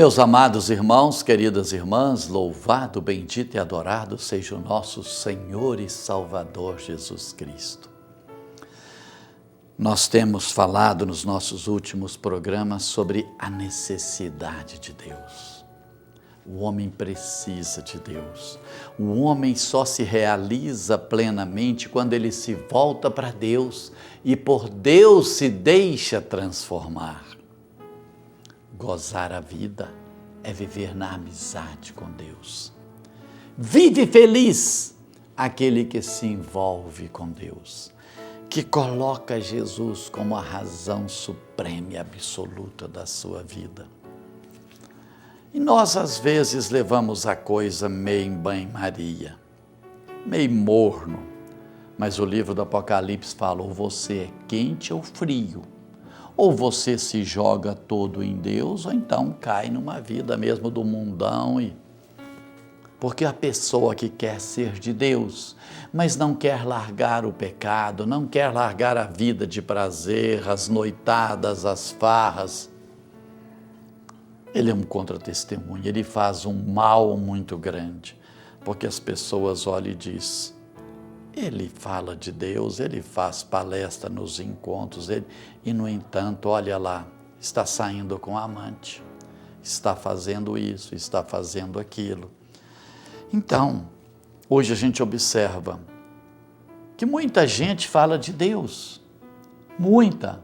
Meus amados irmãos, queridas irmãs, louvado, bendito e adorado seja o nosso Senhor e Salvador Jesus Cristo. Nós temos falado nos nossos últimos programas sobre a necessidade de Deus. O homem precisa de Deus. O homem só se realiza plenamente quando ele se volta para Deus e por Deus se deixa transformar. Gozar a vida é viver na amizade com Deus. Vive feliz aquele que se envolve com Deus, que coloca Jesus como a razão suprema e absoluta da sua vida. E nós, às vezes, levamos a coisa meio em banho-maria, meio morno, mas o livro do Apocalipse fala, ou você é quente ou frio, ou você se joga todo em Deus, ou então cai numa vida mesmo do mundão. Porque a pessoa que quer ser de Deus, mas não quer largar o pecado, não quer largar a vida de prazer, as noitadas, as farras, ele é um contra-testemunho, ele faz um mal muito grande, porque as pessoas olham e dizem, ele fala de Deus, ele faz palestra nos encontros, e no entanto, olha lá, está saindo com a amante, está fazendo isso, está fazendo aquilo. Então, hoje a gente observa que muita gente fala de Deus, muita.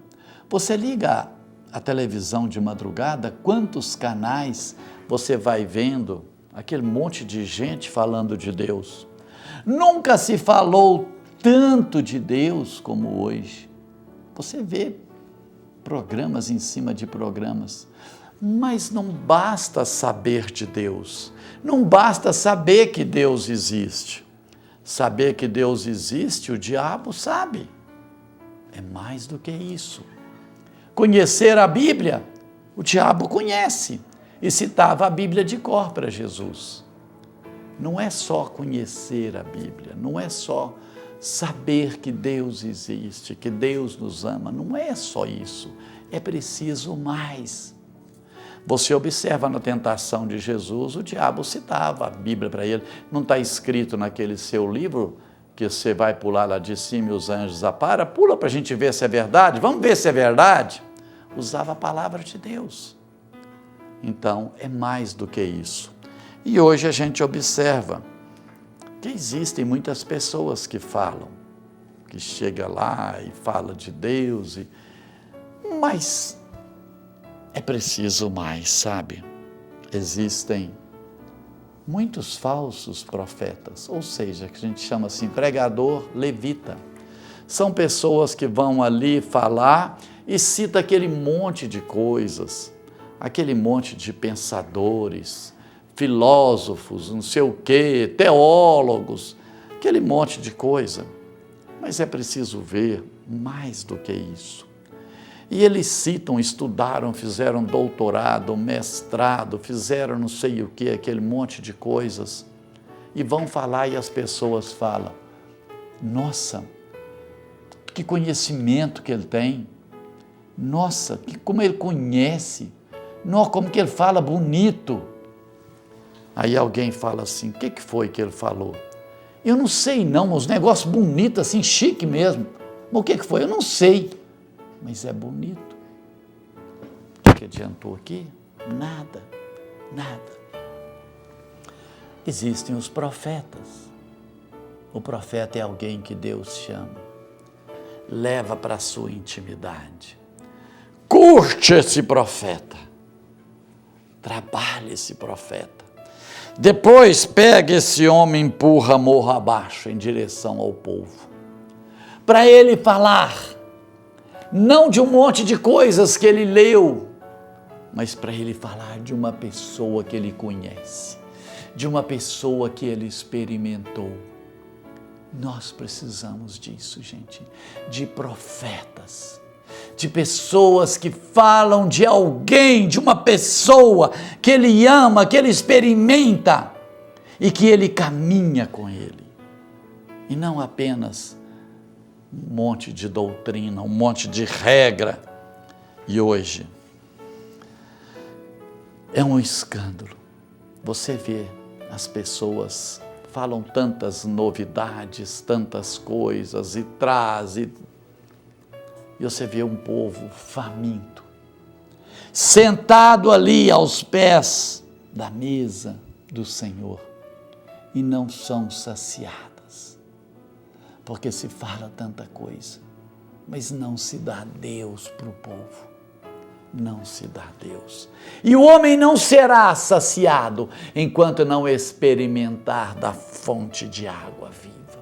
Você liga a televisão de madrugada, quantos canais você vai vendo, aquele monte de gente falando de Deus. Nunca se falou tanto de Deus como hoje. Você vê programas em cima de programas, mas não basta saber de Deus, não basta saber que Deus existe. Saber que Deus existe, o diabo sabe. É mais do que isso. Conhecer a Bíblia, o diabo conhece e citava a Bíblia de cor para Jesus. Não é só conhecer a Bíblia, não é só saber que Deus existe, que Deus nos ama, não é só isso, é preciso mais. Você observa na tentação de Jesus, o diabo citava a Bíblia para ele, não está escrito naquele seu livro, que você vai pular lá de cima e os anjos aparam, pula para a gente ver se é verdade, vamos ver se é verdade. Usava a palavra de Deus. Então, é mais do que isso. E hoje a gente observa que existem muitas pessoas que falam, que chega lá e fala de Deus, mas é preciso mais, sabe? Existem muitos falsos profetas, ou seja, que a gente chama assim, pregador levita. São pessoas que vão ali falar e cita aquele monte de coisas, aquele monte de pensadores, filósofos, não sei o quê, teólogos, aquele monte de coisa. Mas é preciso ver mais do que isso. E eles citam, estudaram, fizeram doutorado, mestrado, fizeram não sei o quê, aquele monte de coisas. E vão falar e as pessoas falam, nossa, que conhecimento que ele tem, nossa, como ele conhece, nossa, como que ele fala bonito. Aí alguém fala assim, o que foi que ele falou? Eu não sei não, uns negócios bonitos assim, chique mesmo. Mas o que foi? Eu não sei, mas é bonito. O que adiantou aqui? Nada, nada. Existem os profetas. O profeta é alguém que Deus chama, leva para a sua intimidade. Curte esse profeta, trabalhe esse profeta. Depois pega esse homem e empurra morro abaixo em direção ao povo. Para ele falar, não de um monte de coisas que ele leu, mas para ele falar de uma pessoa que ele conhece, de uma pessoa que ele experimentou. Nós precisamos disso, gente, de profetas, de pessoas que falam de alguém, de uma pessoa que ele ama, que ele experimenta e que ele caminha com ele. E não apenas um monte de doutrina, um monte de regra. E hoje, É um escândalo. Você vê, as pessoas falam tantas novidades, tantas coisas, e trazem. E você vê um povo faminto, sentado ali aos pés da mesa do Senhor, e não são saciadas, porque se fala tanta coisa, mas não se dá Deus para o povo, não se dá Deus. E o homem não será saciado enquanto não experimentar da fonte de água viva,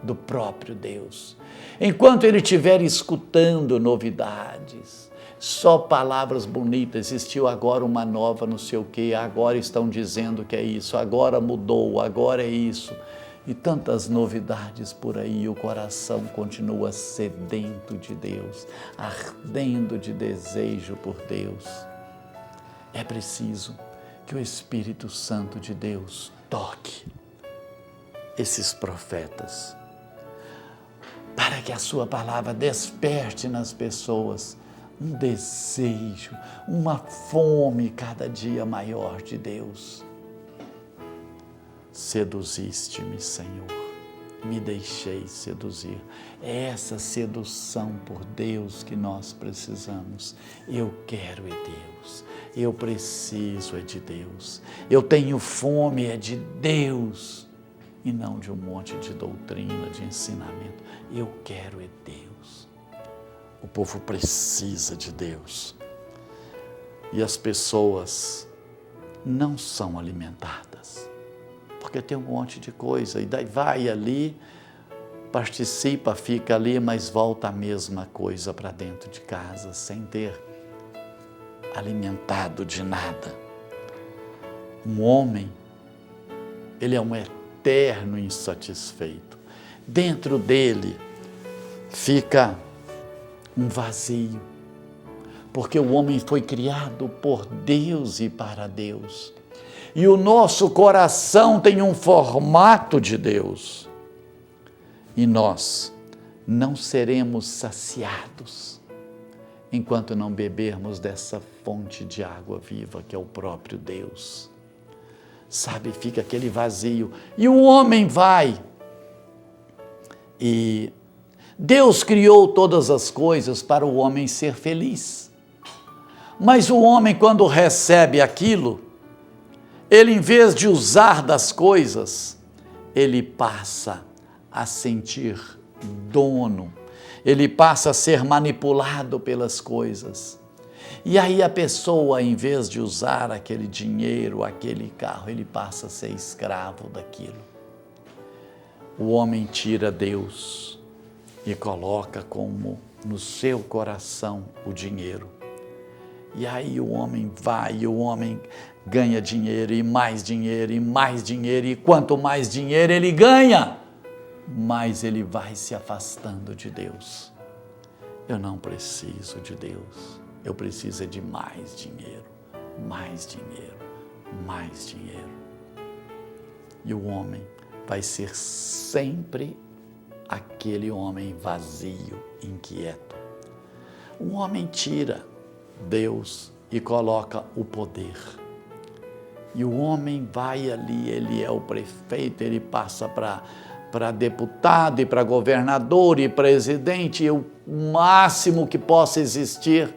do próprio Deus. Enquanto ele estiver escutando novidades, só palavras bonitas, existiu agora uma nova não sei o quê, agora estão dizendo que é isso, agora mudou, agora é isso, e tantas novidades por aí, o coração continua sedento de Deus, ardendo de desejo por Deus. É preciso que o Espírito Santo de Deus toque esses profetas, para que a sua palavra desperte nas pessoas um desejo, uma fome cada dia maior de Deus. Seduziste-me, Senhor, me deixei seduzir. É essa sedução por Deus que nós precisamos. Eu quero é Deus, eu preciso é de Deus, eu tenho fome é de Deus, e não de um monte de doutrina, de ensinamento. Eu quero é Deus. O povo precisa de Deus. E as pessoas não são alimentadas, porque tem um monte de coisa, e daí vai ali, participa, fica ali, mas volta a mesma coisa para dentro de casa, sem ter alimentado de nada. Um homem, ele é um eterno insatisfeito. Dentro dele fica um vazio, porque o homem foi criado por Deus e para Deus. E o nosso coração tem um formato de Deus. E nós não seremos saciados enquanto não bebermos dessa fonte de água viva que é o próprio Deus. Sabe, fica aquele vazio. E o homem vai. E Deus criou todas as coisas para o homem ser feliz. Mas o homem, quando recebe aquilo, ele, em vez de usar das coisas, ele passa a sentir dono, ele passa a ser manipulado pelas coisas. E aí a pessoa, em vez de usar aquele dinheiro, aquele carro, ele passa a ser escravo daquilo. O homem tira Deus e coloca como no seu coração o dinheiro. E aí o homem vai, e o homem ganha dinheiro, e mais dinheiro, e mais dinheiro, e quanto mais dinheiro ele ganha, mais ele vai se afastando de Deus. Eu não preciso de Deus, eu preciso de mais dinheiro, mais dinheiro, mais dinheiro. E o homem vai ser sempre aquele homem vazio, inquieto. O homem tira Deus e coloca o poder. E o homem vai ali, ele é o prefeito, ele passa para deputado e para governador e presidente, e o máximo que possa existir,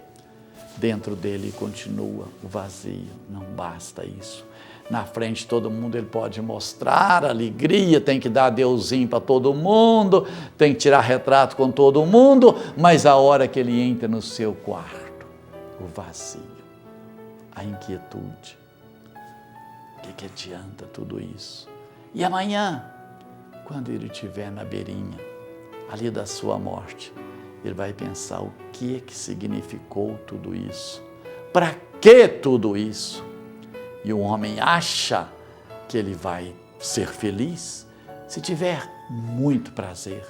dentro dele continua o vazio. Não basta isso. Na frente de todo mundo ele pode mostrar alegria, tem que dar deusinho para todo mundo, tem que tirar retrato com todo mundo, mas a hora que ele entra no seu quarto, o vazio, a inquietude. O que adianta tudo isso? E amanhã, quando ele estiver na beirinha, ali da sua morte, ele vai pensar o que significou tudo isso? Para que tudo isso? E o homem acha que ele vai ser feliz se tiver muito prazer.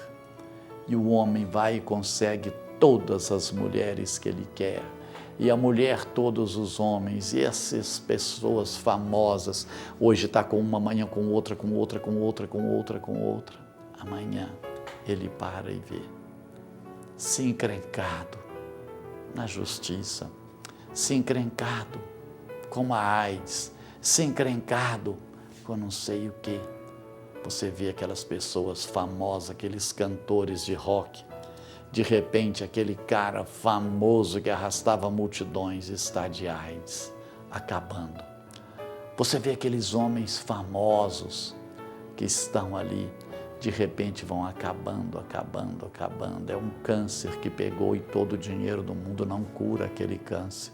E o homem vai e consegue todas as mulheres que ele quer. E a mulher, todos os homens, e essas pessoas famosas, hoje está com uma, amanhã com outra, com outra, com outra, com outra, com outra. Amanhã ele para e vê. Se encrencado na justiça, se encrencado com a AIDS, se encrencado com não sei o quê. Você vê aquelas pessoas famosas, aqueles cantores de rock, de repente aquele cara famoso que arrastava multidões está de AIDS, acabando. Você vê aqueles homens famosos que estão ali, de repente vão acabando. É um câncer que pegou e todo o dinheiro do mundo não cura aquele câncer.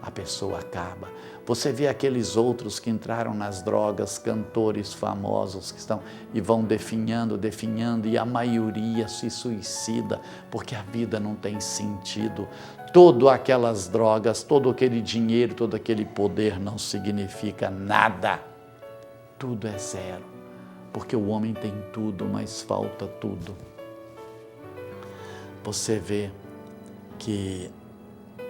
A pessoa acaba. Você vê aqueles outros que entraram nas drogas, cantores famosos que estão e vão definhando, e a maioria se suicida porque a vida não tem sentido. Todas aquelas drogas, todo aquele dinheiro, todo aquele poder não significa nada. Tudo é zero, porque o homem tem tudo, mas falta tudo. Você vê que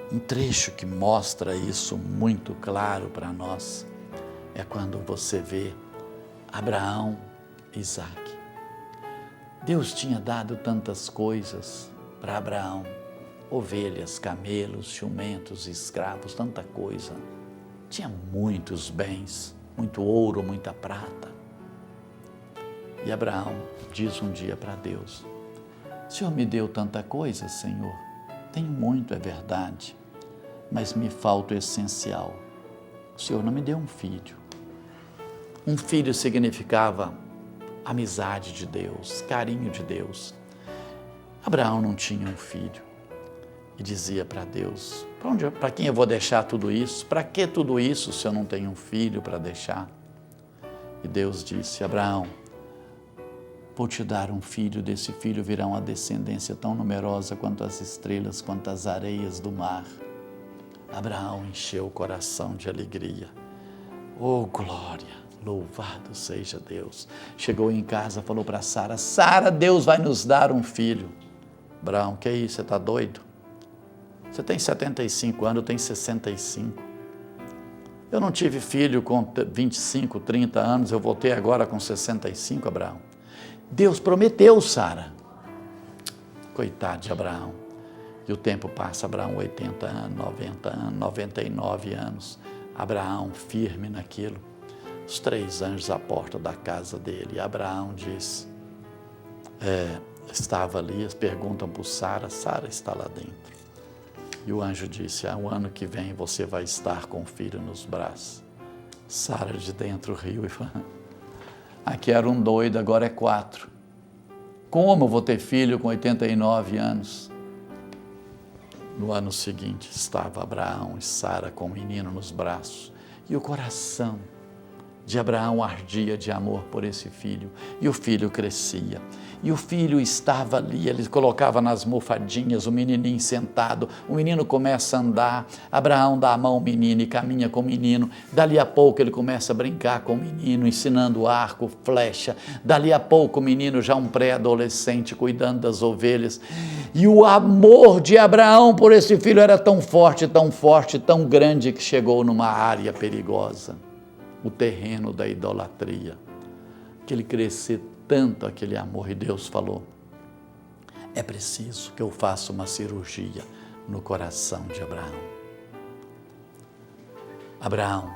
um trecho que mostra isso muito claro para nós é quando você vê Abraão e Isaque. Deus tinha dado tantas coisas para Abraão, ovelhas, camelos, jumentos, escravos, tanta coisa. Tinha muitos bens, muito ouro, muita prata. E Abraão diz um dia para Deus: o Senhor me deu tanta coisa, Senhor, tenho muito, é verdade, mas me falta o essencial. O Senhor não me deu um filho. Um filho significava amizade de Deus, carinho de Deus. Abraão não tinha um filho e dizia para Deus: para quem eu vou deixar tudo isso? Para que tudo isso se eu não tenho um filho para deixar? E Deus disse: Abraão, vou te dar um filho, desse filho virá uma descendência tão numerosa quanto as estrelas, quanto as areias do mar. Abraão encheu o coração de alegria. Oh, glória! Louvado seja Deus. Chegou em casa, falou para Sara: Sara, Deus vai nos dar um filho. Abraão, que é isso? Você está doido? Você tem 75 anos, eu tenho 65. Eu não tive filho com 25, 30 anos, eu voltei agora com 65, Abraão. Deus prometeu, Sara. Coitado de Abraão. E o tempo passa, Abraão 80 anos, 90 anos, 99 anos. Abraão firme naquilo. Os 3 anjos à porta da casa dele. E Abraão diz, estava ali, eles perguntam para Sara, Sara está lá dentro. E o anjo disse: o ano que vem você vai estar com o filho nos braços. Sara de dentro riu e falou: aqui era um doido, agora é 4. Como eu vou ter filho com 89 anos? No ano seguinte estava Abraão e Sara com o menino nos braços. E o coração de Abraão ardia de amor por esse filho. E o filho crescia. E o filho estava ali, ele colocava nas almofadinhas o menininho sentado, o menino começa a andar, Abraão dá a mão ao menino e caminha com o menino, dali a pouco ele começa a brincar com o menino, ensinando arco, flecha, dali a pouco o menino já um pré-adolescente cuidando das ovelhas, e o amor de Abraão por esse filho era tão forte, tão grande, que chegou numa área perigosa, o terreno da idolatria, que ele crescer tanto aquele amor, e Deus falou: é preciso que eu faça uma cirurgia no coração de Abraão. Abraão,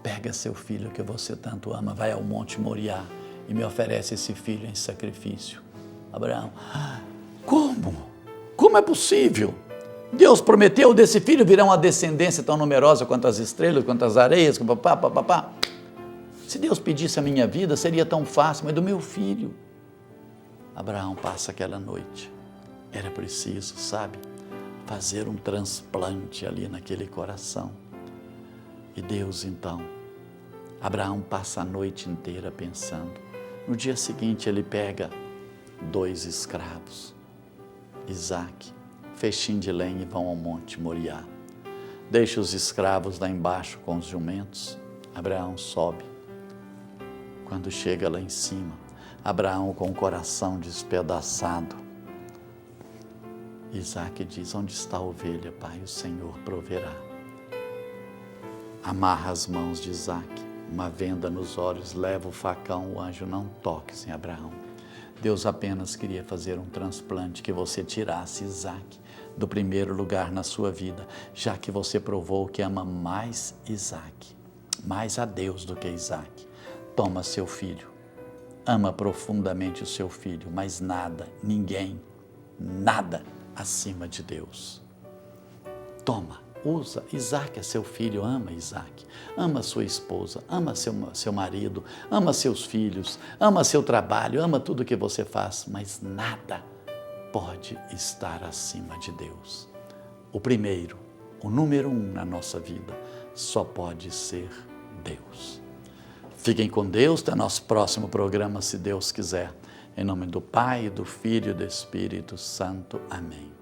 pega seu filho que você tanto ama, vai ao Monte Moriá e me oferece esse filho em sacrifício. Abraão: como? Como é possível? Deus prometeu, desse filho virá uma descendência tão numerosa quanto as estrelas, quanto as areias, papapá. Se Deus pedisse a minha vida, seria tão fácil, mas do meu filho. Abraão passa aquela noite. Era preciso, sabe, fazer um transplante ali naquele coração. E Deus, então, Abraão passa a noite inteira pensando. No dia seguinte, ele pega 2 escravos, Isaque, fechinho de lenha, e vão ao Monte Moriá. Deixa os escravos lá embaixo com os jumentos. Abraão sobe. Quando chega lá em cima, Abraão com o coração despedaçado, Isaque diz: onde está a ovelha, pai? O Senhor proverá. Amarra as mãos de Isaque, uma venda nos olhos, leva o facão, o anjo: não toques em Abraão. Deus apenas queria fazer um transplante, que você tirasse Isaque do primeiro lugar na sua vida, já que você provou que ama mais Isaac, mais a Deus do que Isaac. Toma seu filho, ama profundamente o seu filho, mas nada, ninguém, nada acima de Deus. Toma, usa. Isaac é seu filho, ama Isaac, ama sua esposa, ama seu marido, ama seus filhos, ama seu trabalho, ama tudo que você faz, mas nada pode estar acima de Deus. O primeiro, o número 1 na nossa vida, só pode ser Deus. Fiquem com Deus, até nosso próximo programa, se Deus quiser. Em nome do Pai, do Filho e do Espírito Santo. Amém.